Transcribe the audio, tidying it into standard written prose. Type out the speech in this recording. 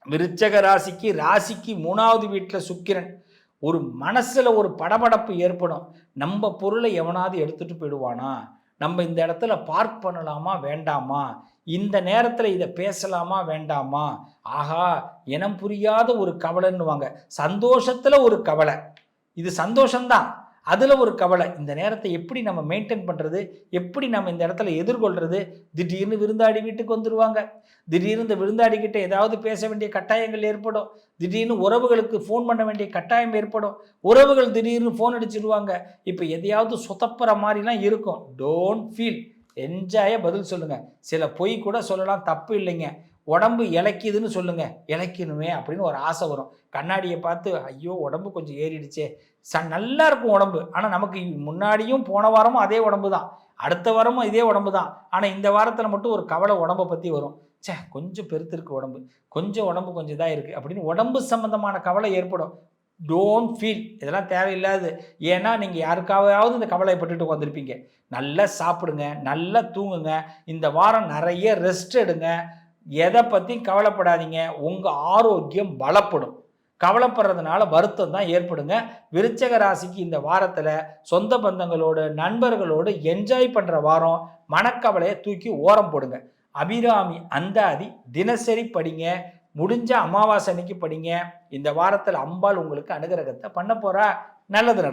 விருச்சக ராசிக்கு ராசிக்கு 3வது வீட்டில் சுக்கிரன். ஒரு மனசில் ஒரு படபடப்பு ஏற்படும். நம்ம பொருளை எவனாவது எடுத்துகிட்டு போயிடுவானா, நம்ம இந்த இடத்துல பார்க் பண்ணலாமா வேண்டாமா, இந்த நேரத்தில் இதை பேசலாமா வேண்டாமா, ஆஹா இனம் புரியாத ஒரு கவலைன்னுவாங்க. சந்தோஷத்தில் ஒரு கவலை, இது சந்தோஷம்தான், அதில் ஒரு கவலை. இந்த நேரத்தை எப்படி நம்ம மெயின்டைன் பண்ணுறது, எப்படி நம்ம இந்த இடத்துல எதிர்கொள்கிறது. திடீர்னு விருந்தாடி வீட்டுக்கு வந்துடுவாங்க, திடீர்னு இந்த விருந்தாடிக்கிட்ட ஏதாவது பேச வேண்டிய கட்டாயங்கள் ஏற்படும், திடீர்னு உறவுகளுக்கு ஃபோன் பண்ண வேண்டிய கட்டாயம் ஏற்படும், உறவுகள் திடீர்னு ஃபோன் அடிச்சிடுவாங்க. இப்போ எதையாவது சொதப்புற மாதிரிலாம் இருக்கும். டோன்ட் ஃபீல், என்ஜாய பதில் சொல்லுங்கள். சில பொய் கூட சொல்லலாம், தப்பு இல்லைங்க. உடம்பு இளைக்குதுன்னு சொல்லுங்கள், இளைக்கணுமே அப்படின்னு ஒரு ஆசை வரும். கண்ணாடியை பார்த்து ஐயோ உடம்பு கொஞ்சம் ஏறிடுச்சே, நல்லா இருக்கும் உடம்பு, ஆனால் நமக்கு முன்னாடியும் போன வாரமும் அதே உடம்பு தான், அடுத்த வாரமும் இதே உடம்பு தான், ஆனால் இந்த வாரத்தில் மட்டும் ஒரு கவலை உடம்பை பற்றி வரும். சே கொஞ்சம் பெருத்திருக்கு உடம்பு, கொஞ்சம் உடம்பு கொஞ்சம் இதாக இருக்குது அப்படின்னு உடம்பு சம்மந்தமான கவலை ஏற்படும். டோன்ட் ஃபீல், இதெல்லாம் தேவையில்லாது. ஏன்னா நீங்கள் யாருக்காவது இந்த கவலைப்பட்டுட்டு வந்திருப்பீங்க. நல்லா சாப்பிடுங்க, நல்லா தூங்குங்க, இந்த வாரம் நிறைய ரெஸ்ட் எடுங்க, எதை பற்றியும் கவலைப்படாதீங்க. உங்கள் ஆரோக்கியம் பலப்படும். கவலைப்படுறதுனால வருத்தம் தான் ஏற்படுங்க. விருச்சக ராசிக்கு இந்த வாரத்தில் சொந்த பந்தங்களோடு நண்பர்களோடு என்ஜாய் பண்ணுற வாரம். மனக்கவலையை தூக்கி ஓரம் போடுங்க. அபிராமி அந்தாதி தினசரி படிங்க, முடிஞ்ச அமாவாசை அன்னைக்கு படிங்க. இந்த வாரத்தில் அம்பாள் உங்களுக்கு அனுகிரகத்தை பண்ண போகிறா. நல்லது நடக்கும்.